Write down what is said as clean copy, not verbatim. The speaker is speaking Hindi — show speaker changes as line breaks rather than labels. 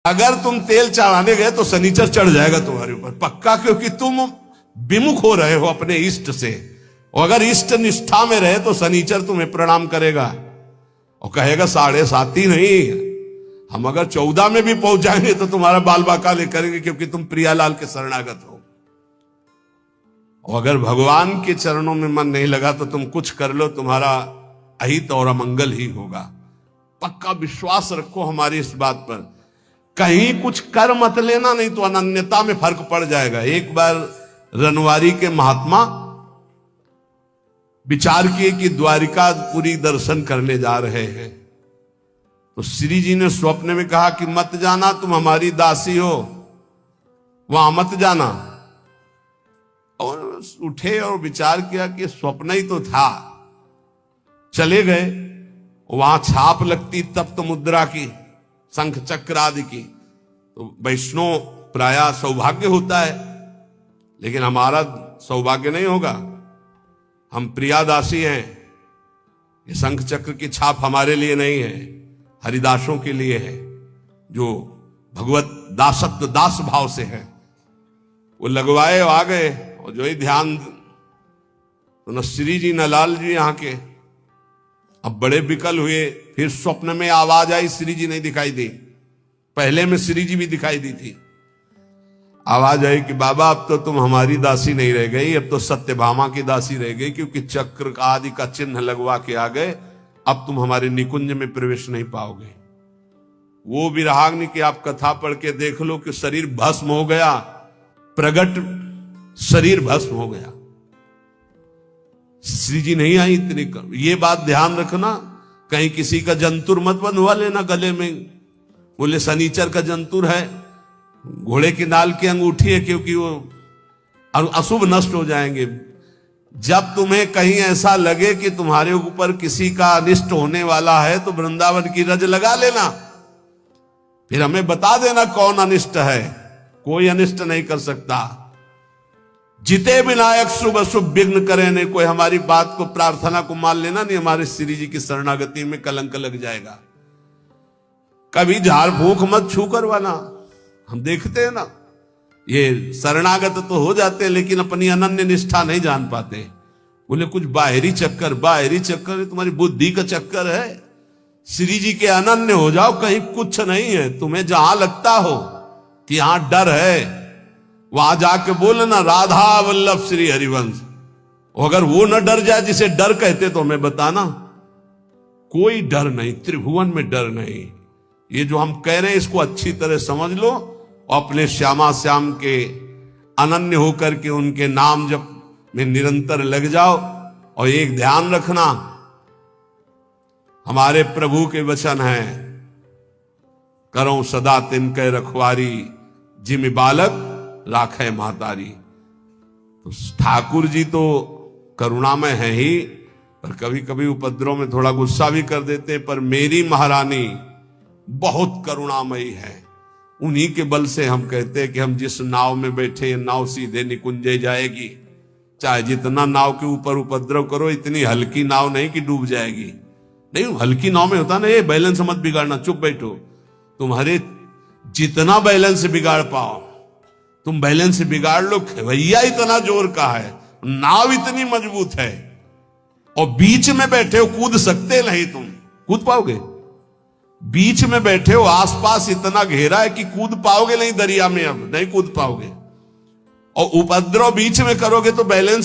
अगर तुम तेल चढ़ाने गए तो शनिचर चढ़ जाएगा तुम्हारे ऊपर पक्का, क्योंकि तुम विमुख हो रहे हो अपने इष्ट से। और अगर इष्ट निष्ठा में रहे तो शनिचर तुम्हें प्रणाम करेगा और कहेगा 7.5 ही नहीं, हम अगर 14 में भी पहुंच जाएंगे तो तुम्हारा बाल बाकाले करेंगे, क्योंकि तुम प्रियालाल के शरणागत हो। और अगर भगवान के चरणों में मन नहीं लगा तो तुम कुछ कर लो, तुम्हारा अहित और अमंगल ही होगा। पक्का विश्वास रखो हमारी इस बात पर। कहीं कुछ कर मत लेना, नहीं तो अनन्यता में फर्क पड़ जाएगा। एक बार रनवारी के महात्मा विचार किए कि द्वारिकापुरी दर्शन करने जा रहे हैं, तो श्री जी ने स्वप्न में कहा कि मत जाना, तुम हमारी दासी हो, वहां मत जाना। और उठे और विचार किया कि स्वप्न ही तो था। चले गए, वहां छाप लगती तप्त मुद्रा की, शंख चक्र आदि की। तो वैष्णव प्राय सौभाग्य होता है, लेकिन हमारा सौभाग्य नहीं होगा। हम प्रियादासी हैं। ये शंख चक्र की छाप हमारे लिए नहीं है, हरिदासों के लिए है, जो भगवत दासत्व दास भाव से है। वो लगवाए आ गए, और जो ही ध्यान, तो न श्री जी न लाल जी यहाँ के। अब बड़े विकल हुए। फिर स्वप्न में आवाज आई, श्री जी नहीं दिखाई दी। पहले में श्री जी भी दिखाई दी थी। आवाज आई कि बाबा अब तो तुम हमारी दासी नहीं रह गई, अब तो सत्यभामा की दासी रह गई, क्योंकि चक्र आदि का चिन्ह लगवा के आ गए। अब तुम हमारे निकुंज में प्रवेश नहीं पाओगे। वो विराग्नि की आप कथा पढ़ के देख लो कि शरीर भस्म हो गया, प्रगट शरीर भस्म हो गया। श्री जी नहीं आई इतनी। ये बात ध्यान रखना, कहीं किसी का जंतुर मत बंधवा लेना गले में। बोले शनिचर का जंतुर है, घोड़े की नाल की अंगूठी है, क्योंकि वो अशुभ नष्ट हो जाएंगे। जब तुम्हें कहीं ऐसा लगे कि तुम्हारे ऊपर किसी का अनिष्ट होने वाला है, तो वृंदावन की रज लगा लेना, फिर हमें बता देना कौन अनिष्ट है। कोई अनिष्ट नहीं कर सकता। जिते विनायक शुभ अशुभ विघ्न करे नहीं। कोई हमारी बात को, प्रार्थना को मान लेना नहीं, हमारे श्री जी की शरणागति में कलंक लग जाएगा। कभी झाड़ फूंक मत छू करवाना। हम देखते हैं ना, ये शरणागत तो हो जाते हैं, लेकिन अपनी अनन्य निष्ठा नहीं जान पाते। बोले कुछ बाहरी चक्कर, बाहरी चक्कर है, तुम्हारी बुद्धि का चक्कर है। श्री जी के अनन्य हो जाओ, कहीं कुछ नहीं है। तुम्हें जहां लगता हो कि यहां डर है, वहां जाके बोलना राधा वल्लभ श्री हरिवंश। अगर वो न डर जाए जिसे डर कहते, तो हमें बताना। कोई डर नहीं, त्रिभुवन में डर नहीं। ये जो हम कह रहे हैं इसको अच्छी तरह समझ लो, और अपने श्यामा श्याम के अनन्य होकर के उनके नाम जप में निरंतर लग जाओ। और एक ध्यान रखना, हमारे प्रभु के वचन है, करो सदा तिनके रखवारी, जिमि बालक राखे महतारी। तो ठाकुर जी तो करुणामय है ही, पर कभी कभी उपद्रव में थोड़ा गुस्सा भी कर देते हैं। पर मेरी महारानी बहुत करुणामयी है। उन्हीं के बल से हम कहते हैं कि हम जिस नाव में बैठे, नाव सीधे निकुंजे जाएगी। चाहे जितना नाव के ऊपर उपद्रव करो, इतनी हल्की नाव नहीं कि डूब जाएगी। नहीं, हल्की नाव में होता ना, ये बैलेंस मत बिगाड़ना, चुप बैठो। तुम्हारे जितना बैलेंस बिगाड़ पाओ तुम बैलेंस बिगाड़ लो। भैया इतना जोर का है, नाव इतनी मजबूत है, और बीच में बैठे हो, कूद सकते नहीं। तुम कूद पाओगे? बीच में बैठे हो, आसपास इतना घेरा है कि कूद पाओगे नहीं दरिया में, अब नहीं कूद पाओगे। और उपद्रव बीच में करोगे तो बैलेंस